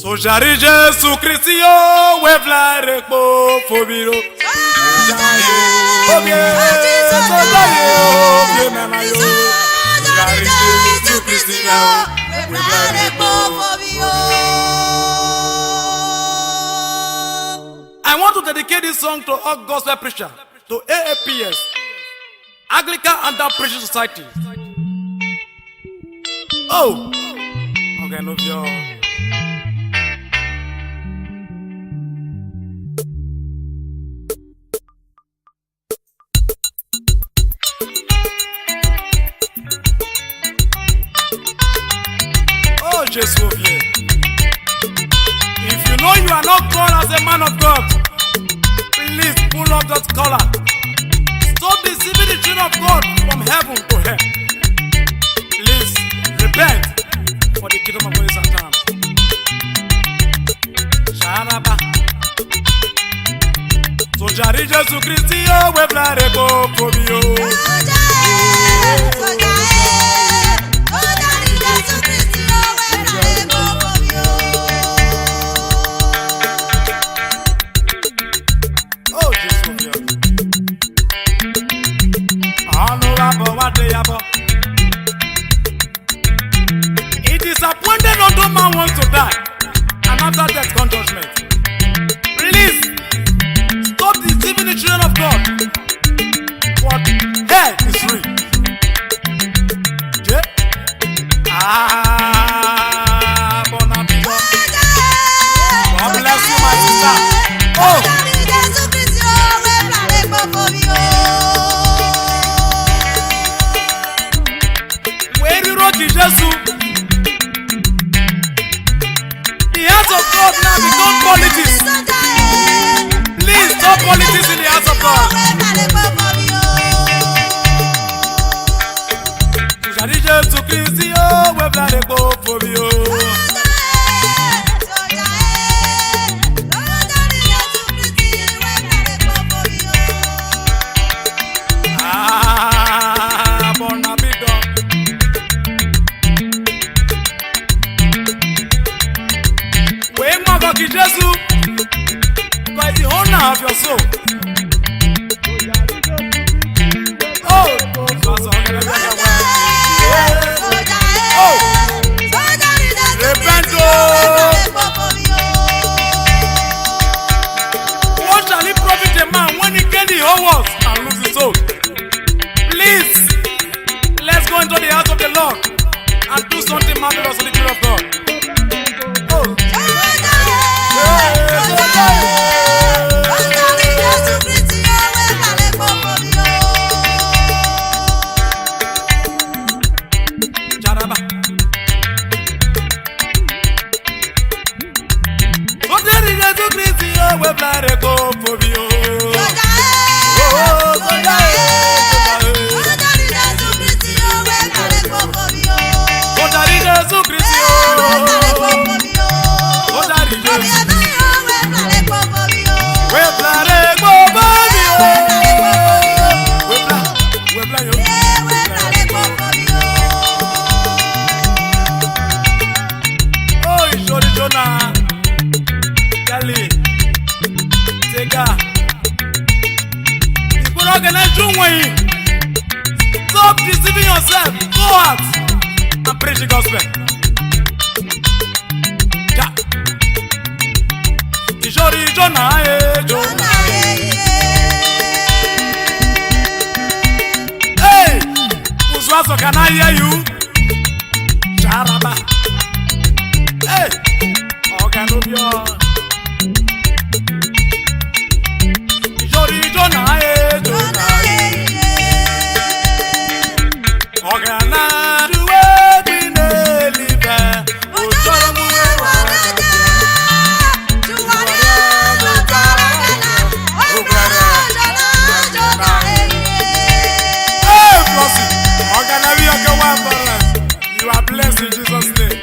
Sojari Jesu Christi yo we flare po fobiro. Sojari Jesu Christi yo we flare po fobiro. I want to dedicate this song to all gospel preachers, to AAPS, Anglican Under Preaching Society. Oh, okay, no view. Oh, Jesus, yeah. If you know you are not called as a man of God, please pull up that collar. Stop deceiving the children of God from heaven to hell. Please repent for the kingdom of God is at hand. Sharaba. Sojari Jesu Christi yo we flare po fobio. It is appointed unto man wants to die, and after death comes judgment. Please stop deceiving the children of God. What hell is real? Yeah? Bonabido. God bless you, my sister. Oh. Jesus, the heart of God now become politics. Please stop politics in the heart of God. Sojari Jesu Christi yo we flare po fobio. Jesus, by the honor of your soul. Oh, repent. What shall it profit a man when he gain the whole world and lose his soul? Please, let's go into the house of the Lord and do something marvelous in the kingdom of God. Oh. We flare po fobio. Sojari Jesu Christi yo we flare po fobio. Oh, Ishori Jonah, Gali. Stop deceiving yourself. Go out and preach the gospel. Ishori Jonah, hey, Uswaso, can I hear you? Sharaba. Hey, Oganobio. Ishori Jonah, you are blessed in Jesus' name.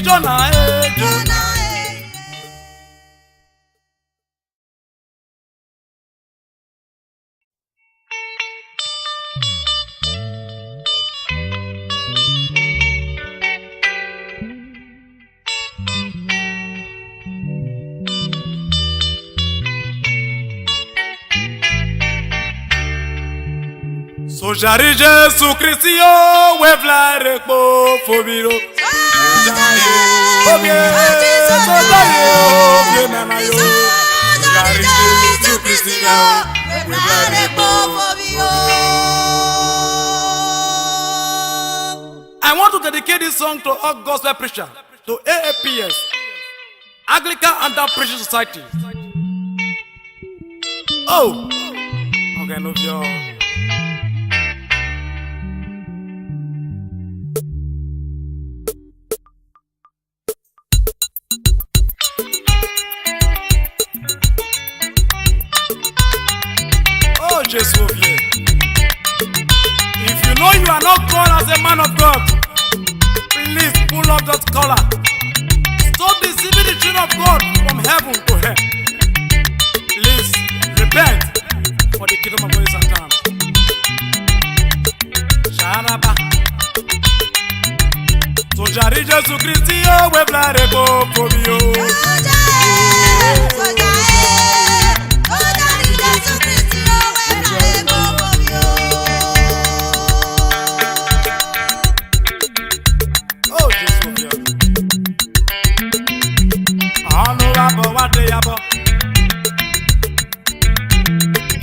Jonah, Sojari Jesu Christi o wevlare po fobiro. Sojari Jesu Christi o wevlare po fobiro. I want to dedicate this song to all gospel preachers, to AAPS, Anglican Under Preaching Society. Oh, okay, no fear. If you know you are not called as a man of God, please pull up that collar. Stop deceiving the children of God from heaven to hell. Please repent for the kingdom of God is at hand. Sharaba. Sojari Jesu Christi o wevlare go fobio.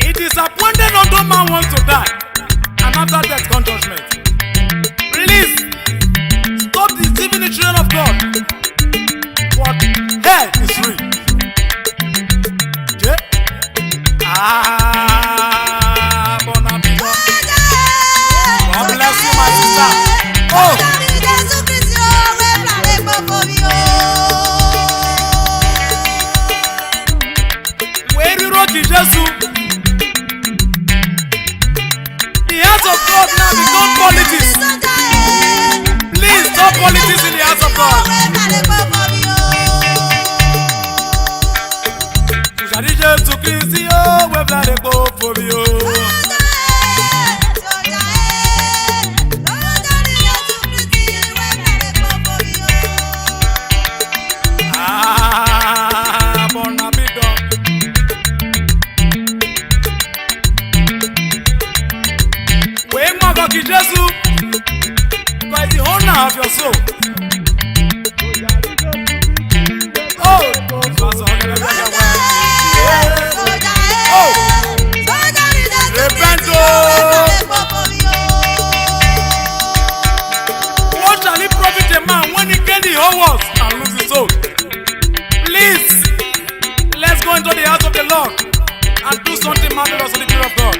It is appointed unto man wants to die, and after death comes judgment. Please stop deceiving the children of God. What hell is real? Yeah. Bonabito. God bless you, my sister. Oh. Jesus, the hands of God now become politics. Please stop politics in the hands of God. Sojari Jesu Christi o wevlare go fobio. Jesus, by the owner of your soul. Oh, repent. What shall it profit a man when he gain the whole world and lose his soul? Please, let's go into the house of the Lord and do something marvelous in the kingdom of God.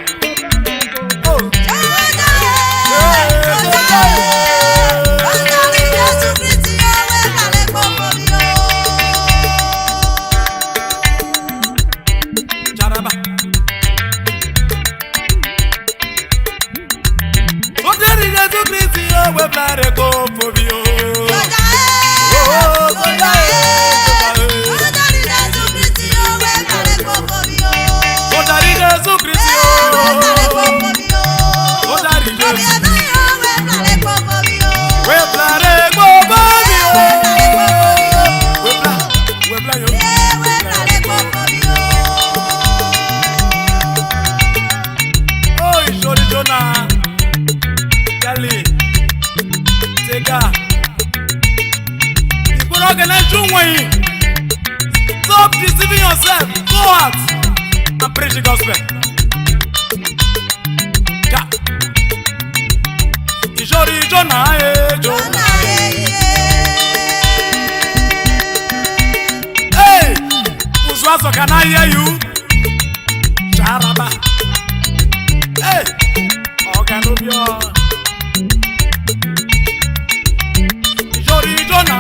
Oh. Stop deceiving yourself. Go out and preach the gospel. Jonah, hey, Uzwazo, can I hear you? Sharaba. Hey, Oganubio. Jonah,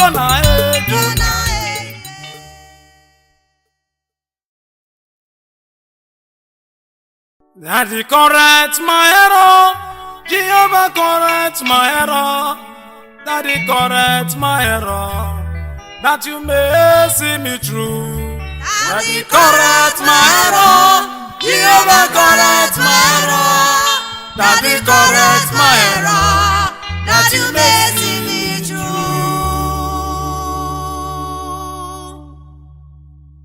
Jonah, Daddy correct my error, Jehovah correct my error, Daddy correct my error, that you may see me through. Daddy correct my error, Jehovah correct my error, Daddy correct my error, that you may see me through.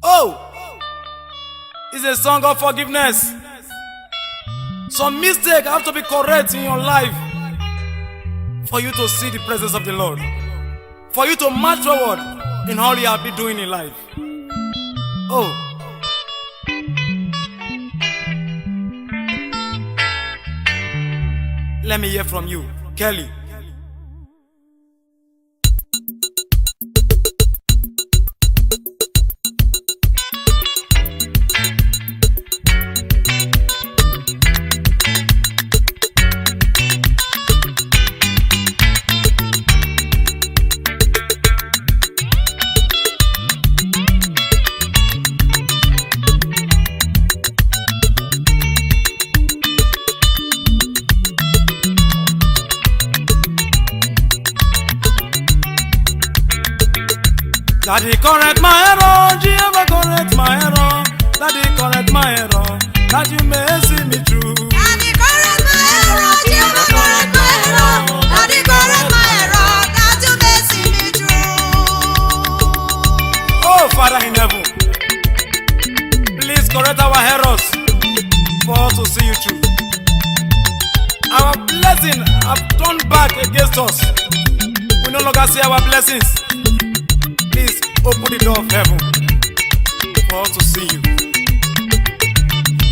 Oh, it's a song of forgiveness. Some mistake have to be correct in your life for you to see the presence of the Lord, for you to march forward in all you have been doing in life. Oh, let me hear from you, Kelly. Daddy correct my error, Jehovah correct my error, Daddy correct my error, that you may see me through. Daddy correct my error, Jehovah correct my error, Daddy correct my error, that you may see me through. Oh, Father in heaven, please correct our errors for us to see you through. Our blessings have turned back against us. We no longer see our blessings. Please open the door of heaven for us to see you.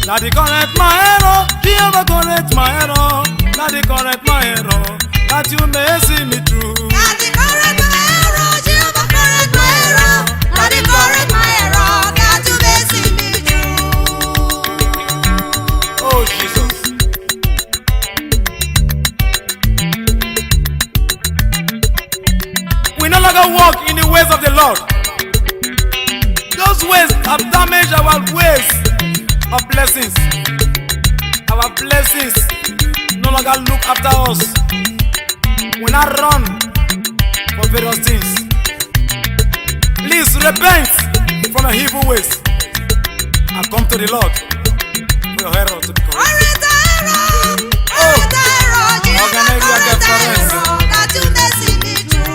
Daddy correct my error, Jehovah correct my error, Daddy correct my error, that you may see me through. Daddy correct my error, Jehovah correct my error, Daddy correct my error, that you may see me through. Oh Jesus. We no longer walk in the ways of the Lord. Those ways have damaged our ways of blessings. Our blessings no longer look after us. We not run for various things. Please repent from your evil ways and come to the Lord for your error to be corrected. Correct the error, correct the error, Jehovah correct the error, that you may see me through.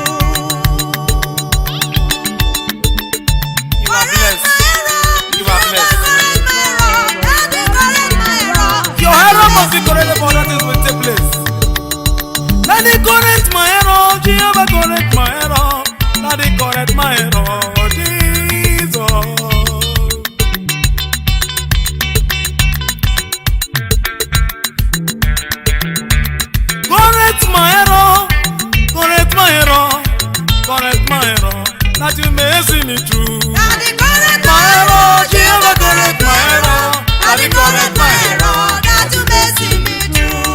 You are blessed. You are blessed. Your error must be corrected for that things will take place. Daddy correct my error, Jehovah correct my error, Daddy correct my error, Jesus. Correct my error, correct my error, correct my error, that you may see me through. Daddy correct My error, Jehovah correct my error, Daddy correct my error, that you may see me through.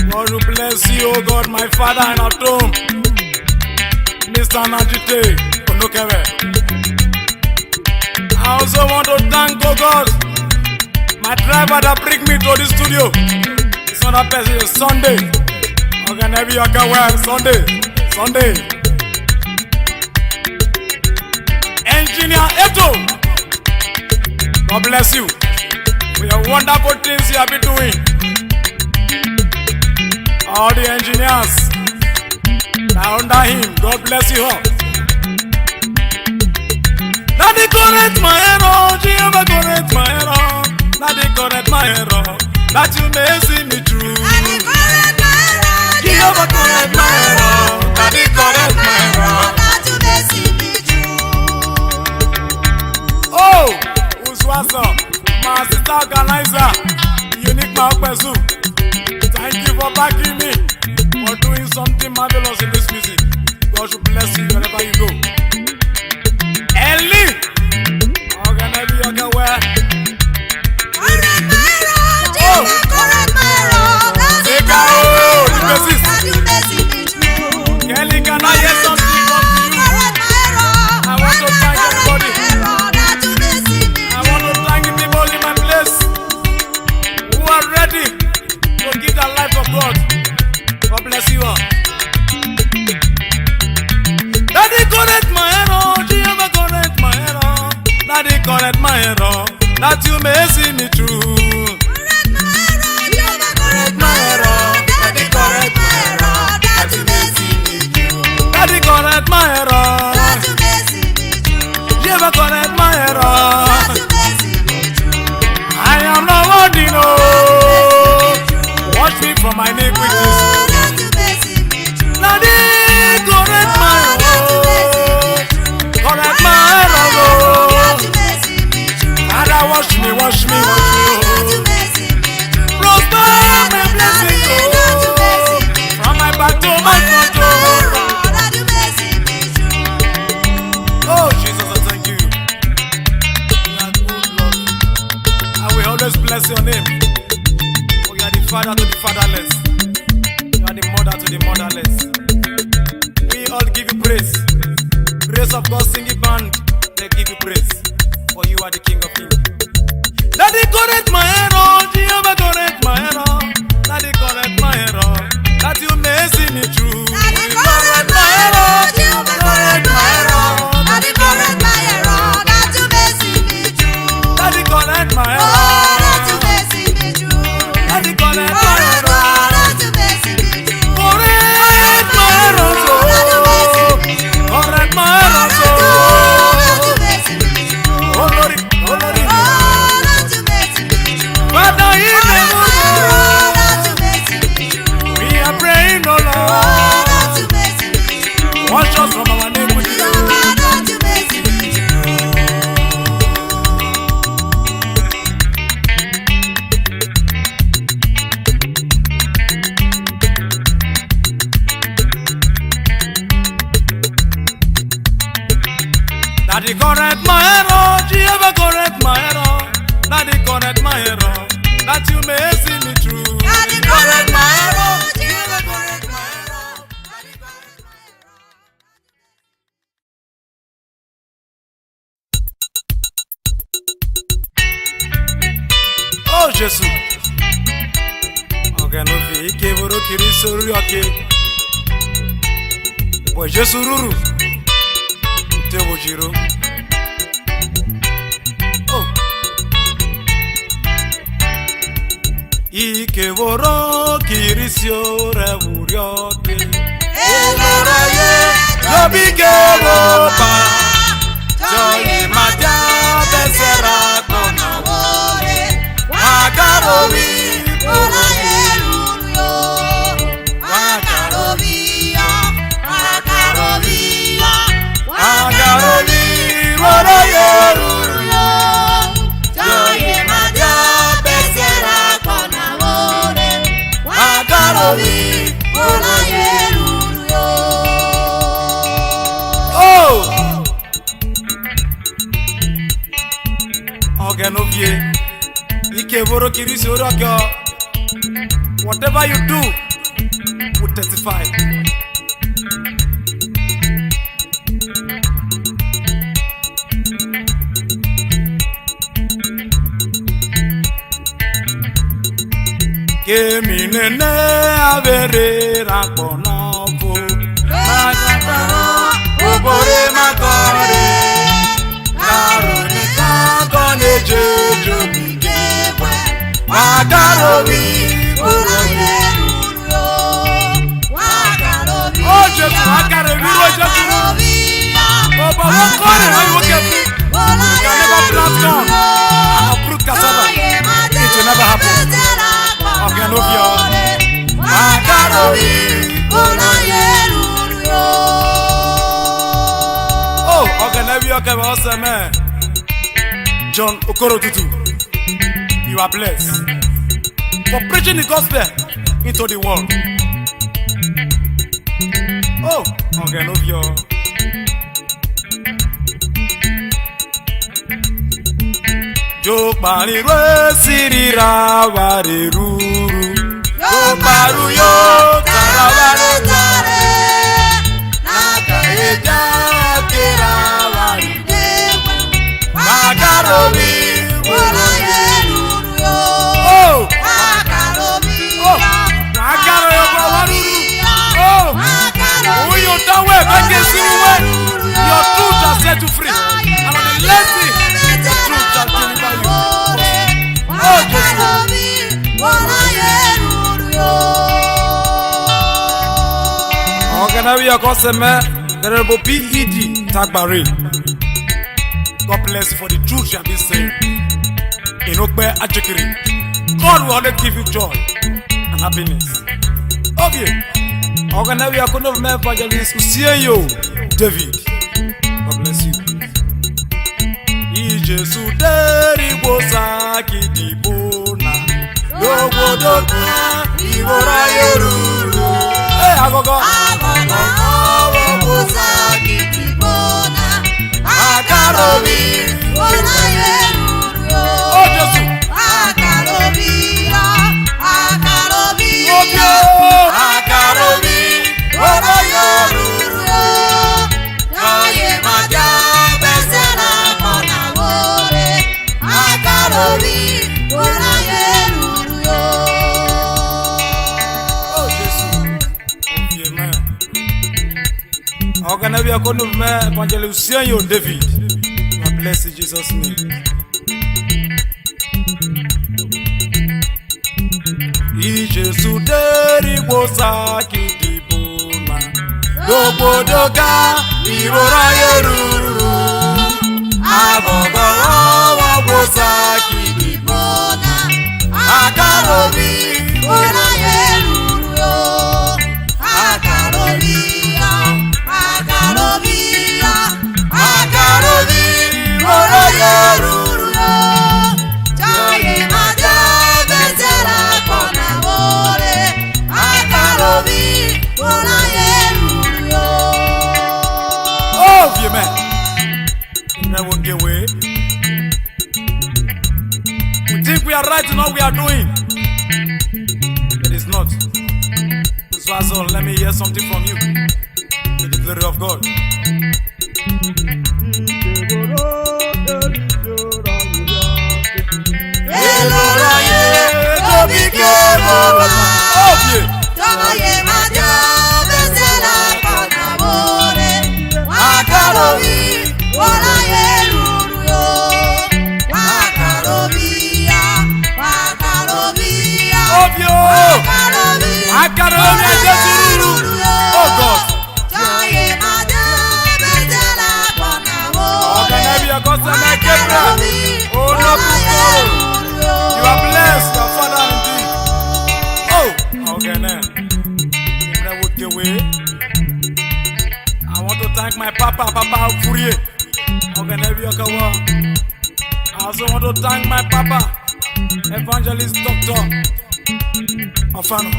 God will bless you, oh God, my Father and our throne, Mr. Najite Onokere. I also want to thank, oh God, my driver that bring me to the studio. It's not a person, it's Sunday. Okay, maybe you can wear Sunday. Engineer Eto, God bless you for your wonderful things you have been doing. All the engineers that are under him, God bless you all. Daddy correct my error, Jehovah correct my error, Daddy correct my error, that you may see me through. Daddy correct my error, Jehovah correct my error, Daddy correct my error, that you may see me through. Oh, Uswasa, my sister organizer, Unique Maokwesu. Thank you for backing me, for doing something marvelous in this music. God should bless you wherever you go. Ellie, organize your girl where? Correct my error, Jehovah correct my error, that you may see me through. my iniquities. Oh, that you may see me through. Daddy, correct my Oh, that you may see me through. correct my errors, Oh, oh. that you may see me through. Father, wash me, wash me, Oh, wash me, that you oh. may see me through. Prosper my blessings, oh. From my back to my front, oh. That you may see me through. Oh, Jesus, I thank you. You are good, Lord. I will always bless your name. For you are the father to the fatherless. You are the mother to the motherless. We all give you praise. Praise of God singing band, they give you praise. For you are the King of Kings. Daddy, correct my error. Jehovah, correct my error. Daddy, correct my error. That you may see me through. Daddy, correct my error. Jehovah, correct my error. Daddy, correct my error. That you may see me through. Daddy, correct my Oh, error. that you may see me through. Daddy, correct Oh, my error. that you may see me through. Correct my error, Oh, that you may see oh. me through. Correct my Oh, error, that you oh. may see me through. Oh, Lord, oh, Lord. Oh, that you may see me through. Father, in Oh, the name that you may see me through. we are praying, oh Oh, Lord. that you may see me through. Wash us from our iniquities. Oh, that you may see me through. Daddy, correct my error. Jehovah, correct my error. Daddy, correct my error. That you may see me through. Daddy, correct my error. Jehovah, correct my error. Daddy, correct my error. Oh, Jesus. Okay, no fi ike boro kiri sori oke. Boy, Jesus ruru. Te bojiro. Oh. Ike boro kiri sori buri oke. Eboro ye, Lobi ke bopa. Joyi maja besera kona. wore. Wakarobi. Ola ye ruru yo. Wakarobi yo. Wakarobi yo. Wakarobi. Woro yeru. yo. Joye maja besera kona wore. Wakarobi. Ola ye ruru yo. Oh! Okay, no vie. Ike boro kiri sori oke. Whatever you do, will testify. Kemi nene avere rakpo novo. Magataro, obore makore. Karuni kakone jejo bigekwe. Wakarobi. Oh, Jesus, wakarobi, oh, Jesus. Oh, but what corner are you looking at? You can never plant corn and uproot cassava. It will never happen. Okay, no fear. Wakarobi. Oh, okay, now you okay, awesome, man. John Okoro Tutu, you are blessed for preaching the gospel into the world. Oh, okay, no fear. Jo pari re sirira wari ruru. Jo paru yo taraware tare. Nakaeja kira wari. Wakarobi. Oh, wakarobi yo waruru. Oh, who you don't wear, God can see you wear. Your truth has set you free. And on the last day, the truth shall deliver you. Oh, Jesus. Okay, now we are going to the Rebel PED Tagbari. God bless you for the truth you have been saying. In Okbe Ajikiri, God will always give you joy and happiness. Okay. Organize your kind of evangelist. See you, David. God bless you. Ijesu deri bosa kidibona. Dogo dogo ibora yoruru. Hey, agogo. Agogo bosa kidibona. Akarobi bona yoruru. Oh, Jesu. Akarobi ya. Akarobi ya. Akarobi bona yoruru. Naye maja besera kona wore. Akarobi bona yoruru. Oh, Jesu. Amen. Organize your kind of evangelist. See you, David. God bless in Jesus' name. Ijesu deri bosa kidibona. Dogo doga irora yoruru. Agogo bosa kidibona. Akarobi Bona yoruru. Akarobi ya. Akarobi ya. Akarobi bona yoruru. Jaye maja besera kona wore. Akarobi bona yoruru. Oh, yeah, man. That won't get away. We think we are right in all we are doing. It is not. So as well, let me hear something from you. To the glory of God. Elora ye, tobi ke boba. Oh, yeah. Jaye maja besera kona wore. Akarobi bona yoruru. Akarobi ya. Akarobi ya. Oh, yeah. Akarobi ya Jesu. Oh, God. Jaye maja besera kona wore. Organize your custom and Gabriel. Oh, no, you are blessed, your father indeed. Oh, okay, now. That would get away. I want to thank my Papa Fourier. Organize your kawa. I also want to thank my Papa, Evangelist Dr. Afano.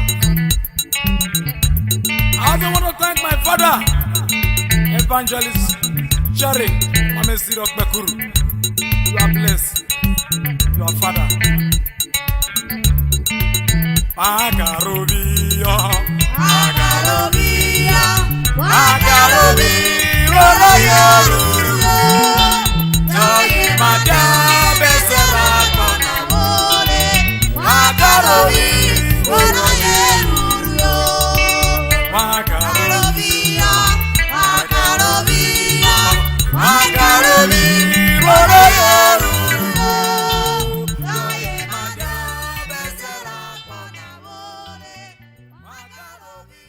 I also want to thank my father, Evangelist Cherry Mamesirok Bekuru. You are blessed. You are father. Akarobi ya. Akarobi ya. Akarobi bona yoruru. Jaye maja besera kona wore. Akarobi bona yoruru. Akarobi Akarobi ya. Akarobi bona yoruru. Jaye maja besera kona wore. Akarobi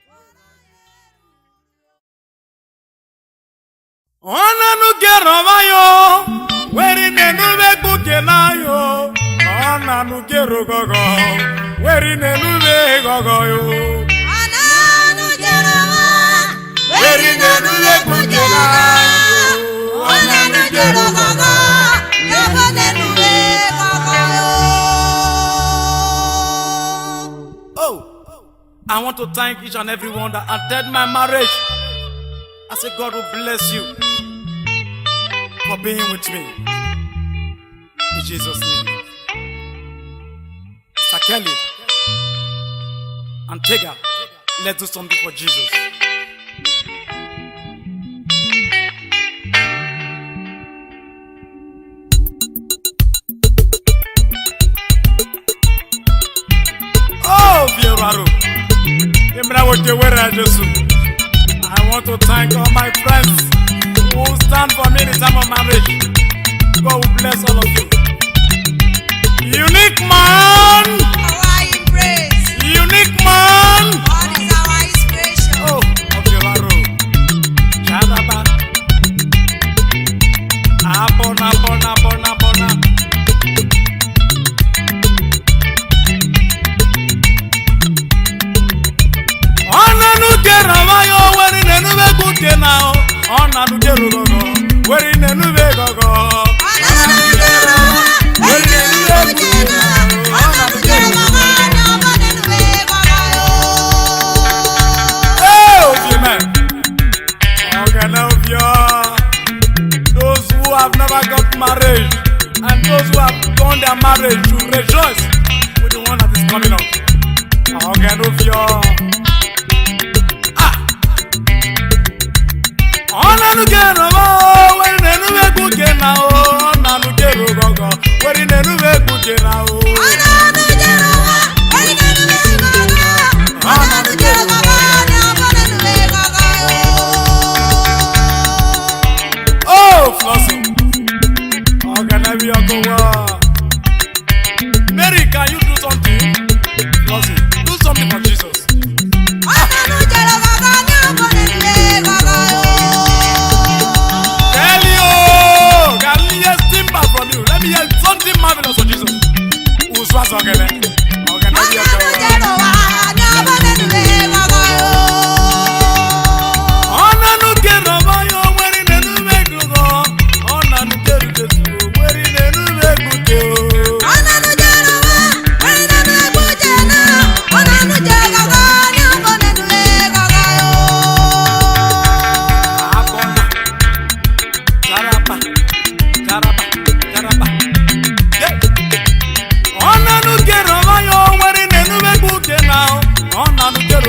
bona Onanu gerovayo, weri nenu begbuke nayo. Onanu gerogogo, weri nenu begogoyo. Ananu jerawa. Weri nenu begbuke nayo. Onanu jerogogo. Nebo nenu begogoyo. Oh, I want to thank each and everyone that attended my marriage. I say God will bless you for being with me. In Jesus' name. Mr. Kelly and Tega, let's do something for Jesus. Oh, Pierre. I want to thank all my friends who stand for me in the time of marriage. God will bless all of you. Unique man! Our praise. Unique man! God is our inspiration. Oh, Obioraro. Chadaba. Abona. buke now. On a do get where in a new go. Those who have never got married and those who have done their marriage should rejoice with the one that is coming up. Okay, no fear. On a new get when a new book now. On a new get where in a new book now. Flossy, how can I be a goer? Mary, can you do something? Flossy, do something for Jesus. Tell you, can you hear timber from you? Let me hear something marvelous for Jesus. Who's what's okay? How can I be a goer? On a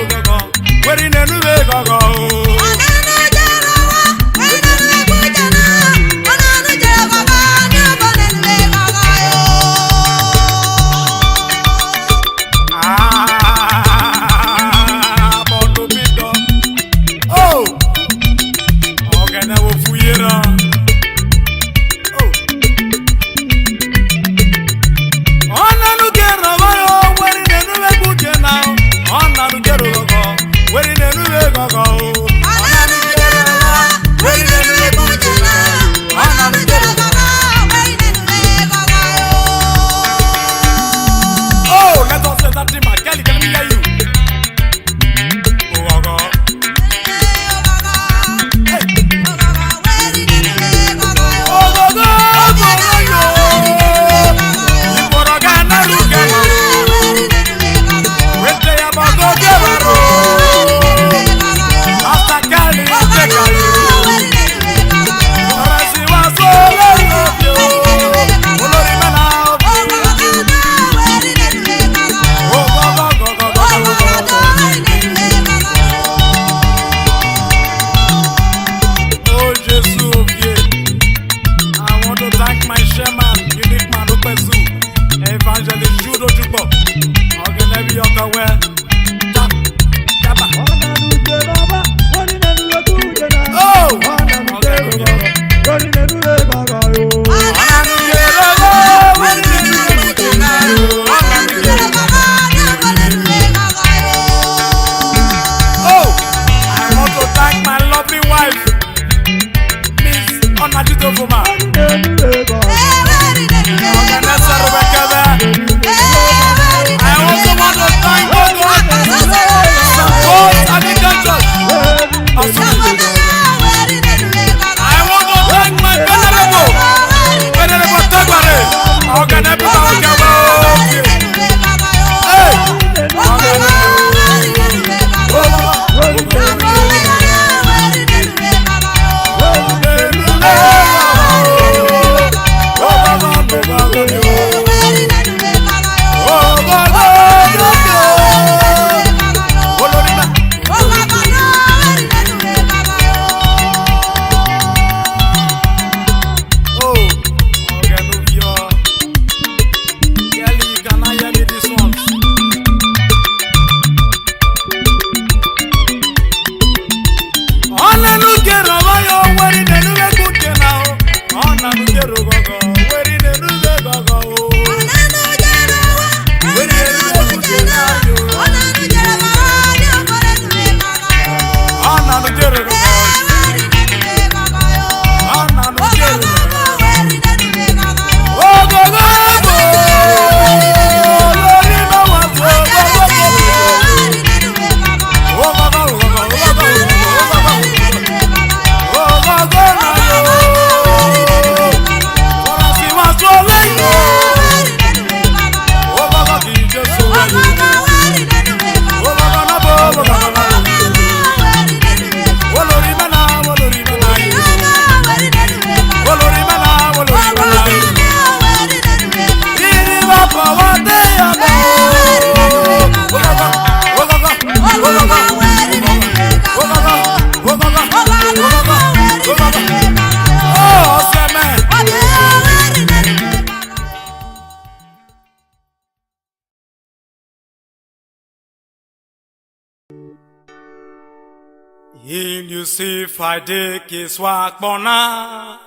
Ilusi Friday Kiswakbona.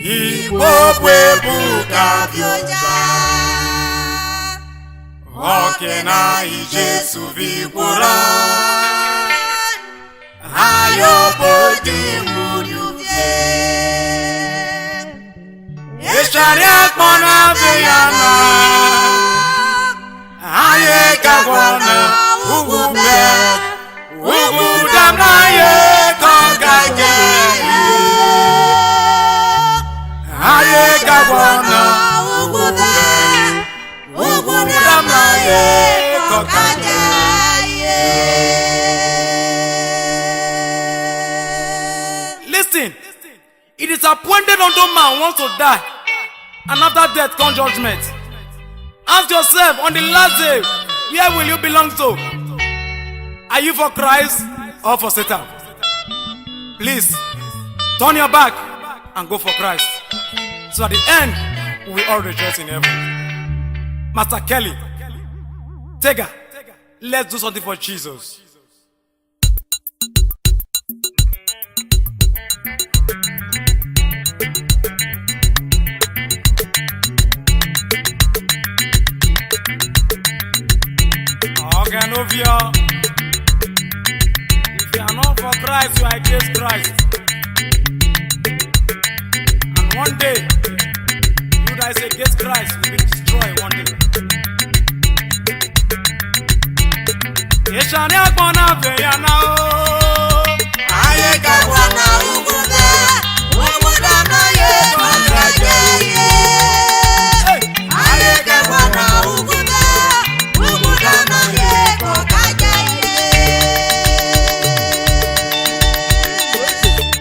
Igbo Bukabioja. Okena Ijesu Vibura. Ayo Bodi Muduvye. Eshariak Mona Veyana. Aye Gabona Ugube. Ugudamnaye Kongage. Aye Gabona Ugube. Ugudamnaye Kongage. Listen, it is appointed unto man once to die, and after death comes judgment. Ask yourself on the last day, where will you belong to? Are you for Christ or for Satan? Please, turn your back and go for Christ. So at the end, we will all rejoice in heaven. Master Kelly, Tega, let's do something for Jesus. Organovia. If you are not for Christ, you are against Christ. And one day, you that is against Christ will be destroyed one day. Yeshani akwana veyana o. Aye Gabona Ugube. Ugudamna ye Kongage. Aye Gabona Ugube. Ugudamna ye Kongage.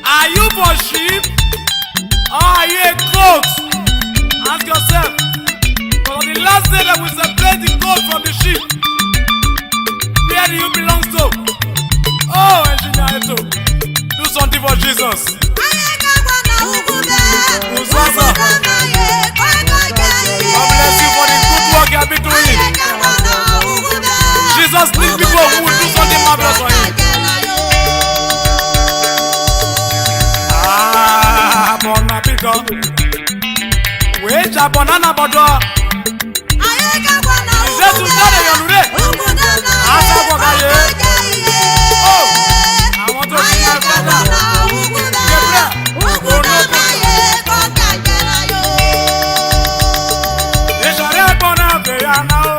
Are you for sheep or are you a goat? Ask yourself. But on the last day that we separate the goat from the sheep, where do you belong to? Oh, engineer Eto, do something for Jesus. Aye Gabona Ugube. Uzwaza. Ugudamna ye Kongage. God bless you for the good work you have been doing. Aye Gabona Ugube. Jesus needs people who will do something marvelous for him. Ah, Bona Pico. Wait, Banana Bodo. Aye Gabona Is to tell you, Lure? Ugudamna Asa ye Bogaye. Kongage. Oh, I want to see my brother. Eshare Bona Veyana o.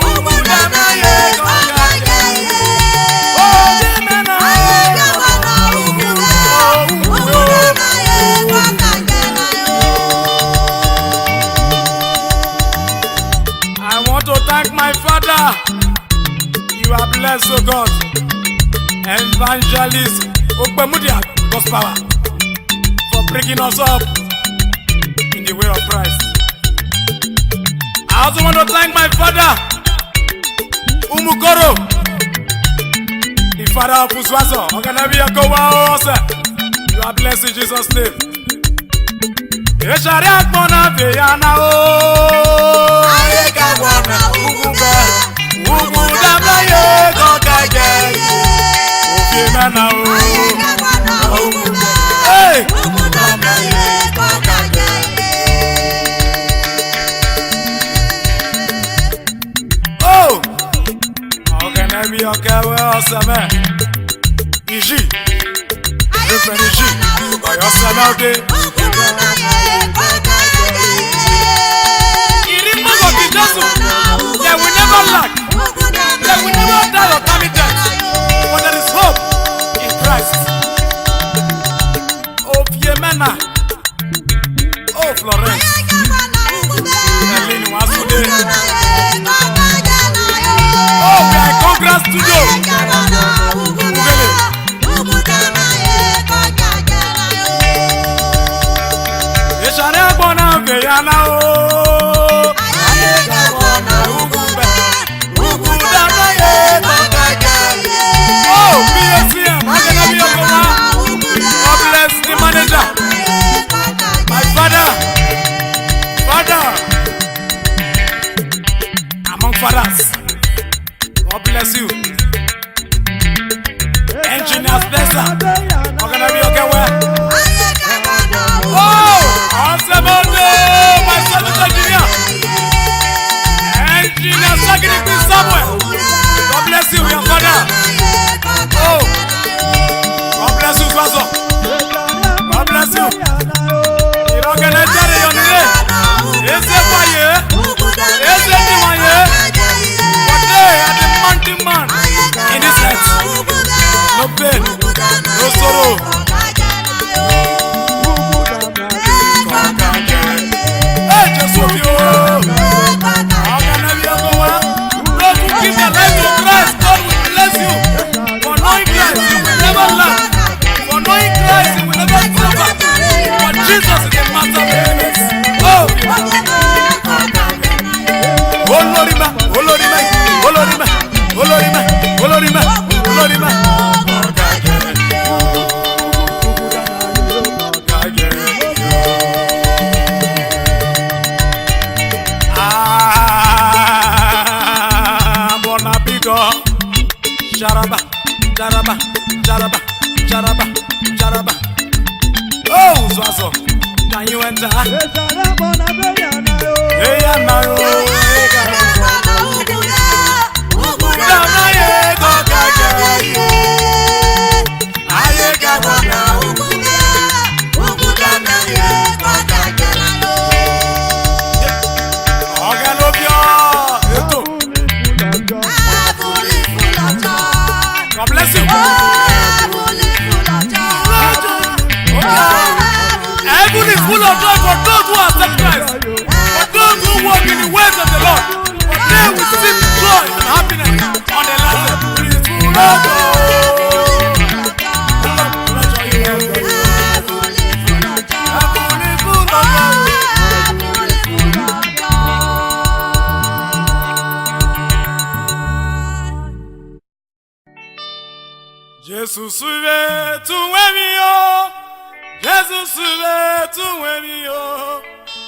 Ugudamna ye Kongage. Oh, Jimena. I want to thank my father. You are blessed, O God. Evangelist Okpemudia, God's power, for bringing us up in the way of Christ. I also want to thank my father, Umukoro, the father of Uzwazo. You are blessed in Jesus' name. Eshare akpona veyana o. Aye Gabona Ugube. Ugudamna ye Kongage. Ofimena o. Aye Gabona Ugube. Hey! Ugudamna ye Kongage. Oh! Ogenebi okewe oseme. Iji. Different Iji. Oyoseme ode. Ugudamna ye Kongage. Irimo gogi Jesu. They will never lack. They will never die or come in death. For there is hope in Christ. Oh, Fiemena. Oh, Florence. Eleni Wasude. Oh, we are in Congress studio. Ugele. Eshare agbona veyana o. Ugudamna ye Kongage. Oh, BSM. Ogenebi okoma. God bless the manager. My father. Jaraba, Jaraba, Jaraba, Jaraba, Jaraba. Oh, Zwazo, can you enter? Hey, I'm not. God bless you. Heaven is full of joy for those who accept Christ, for those who walk in the ways of the Lord. For they will see joy and happiness on the last day. It is full of joy. Jesus suve tu wemio, Jesus suve tu wemio,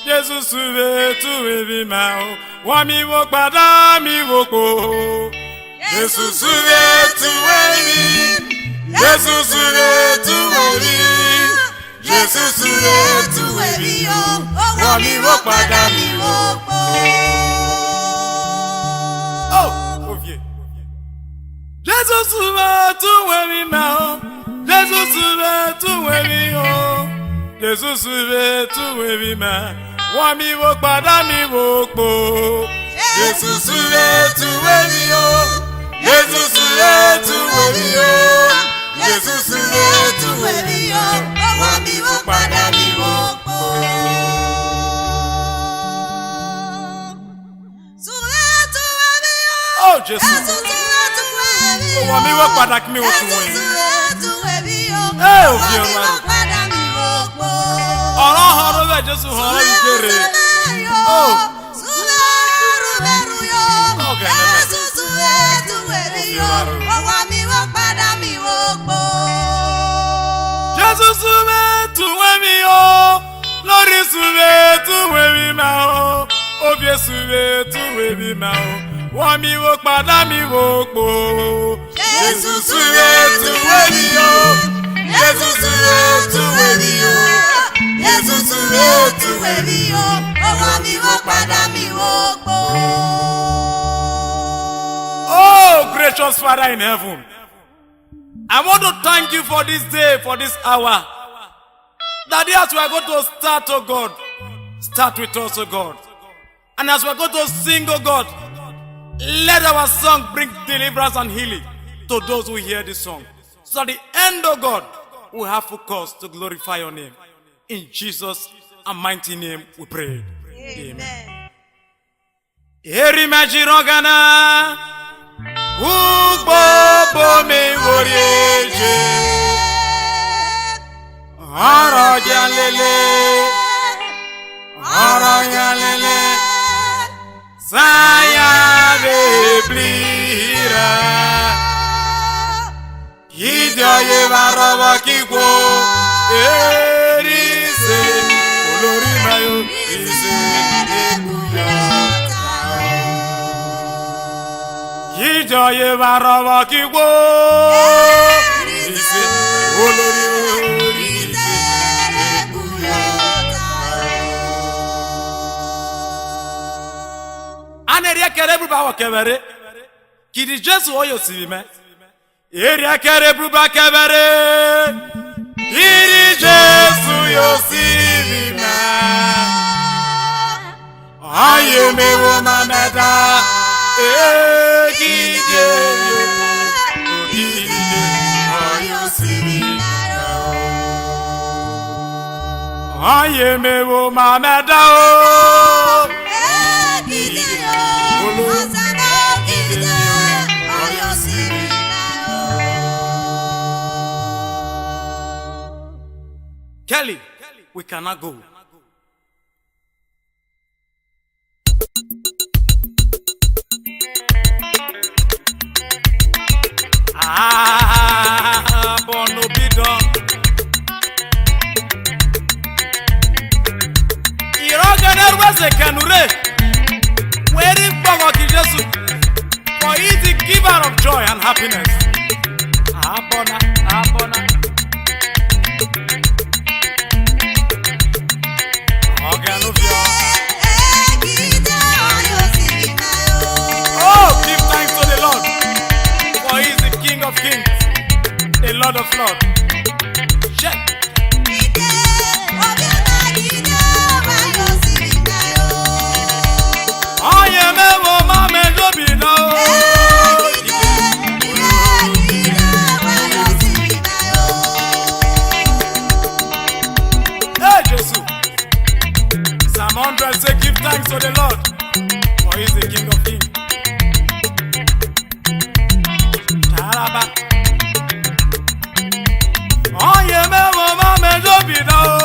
Jesus suve tu wemio, wami wo pada mi wo ko. Jesus suve tu wemi, Jesus suve tu wemi, Jesus suve tu wemio, wami wo pada mi wo ko. Oh, Ovier. Jesus suve tu wemi mao, Jesus suve tu wemi o, Jesus suve tu wemi ma, wami wo pada mi wo po. Jesus suve tu wemi o, Jesus suve tu wemi o, Jesus suve tu wemi o, wami wo pada mi wo po. Oh Jesus. Wami wo pada mi wo tun wen. Eh o fi o ma. Ọ̀rọ̀ horo be Jesu horo ijere. Oh. Okay. Wami wo pada mi wo po. Jesus suve tu wemi o. Lori suve tu wemi ma o. Obie suve tu wemi ma o. Wami wo pada mi wo po. Jesus suve tu wemi o. Jesus suve tu wemi o. Jesus suve tu wemi o. Wami wo pada mi wo po. Oh, gracious Father in heaven, I want to thank you for this day, for this hour. That as we are going to start, oh God, start with us, oh God. And as we are going to sing, oh God, let our song bring deliverance and healing to those who hear this song. So at the end, oh God, we have focus to glorify your name. In Jesus' mighty name we pray. Amen. Eri majirogana, ugbo me worieje, arajalele, saya beblira, idoye varoba kiko, erise, olori mayo, ise ekuya. Idoye varoba kiko, ise olori ise ekuya. Aneria kerebu ba wakebere, kidi Jesu oyo sivime. Eria kerebu ba kebere, kidi Jesu yo sivime. Aye me wo mameda, kidi oyo sivime. Aye me wo mameda o. Kelly, we cannot go. Bono bidon. Iroga nerwa se kanure. Weri bago ki Jesu. For he is the giver of joy and happiness. Abona, abona. Oganufia. Oh, give thanks to the Lord. For he is the King of kings, the Lord of lords. Check. Psalm 100 say, give thanks to the Lord, for he is the King of kings. Charaba. Oh, yeah, me wo ma me do bi da o.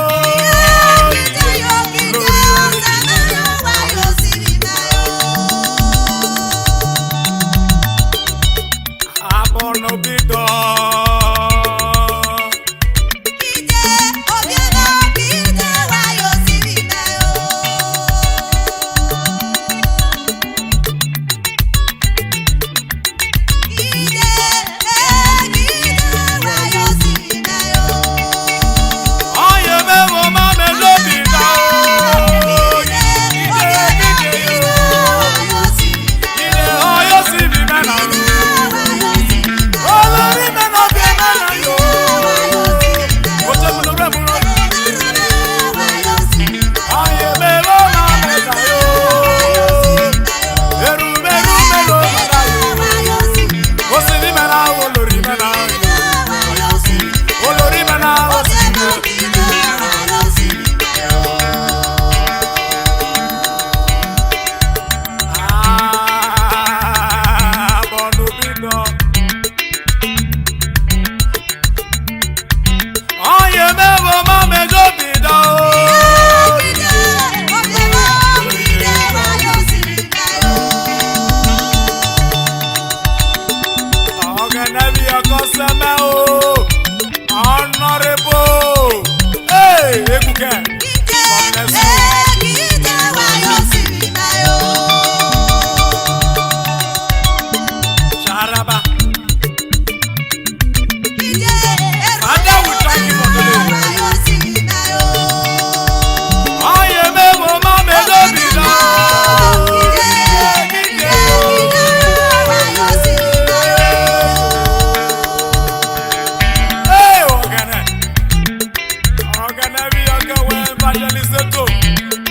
Abono bi do. Honorable, hey, Ebuka, Sharaba. Father, we thank you for today. I am a woman, may God be Evangelist Eto.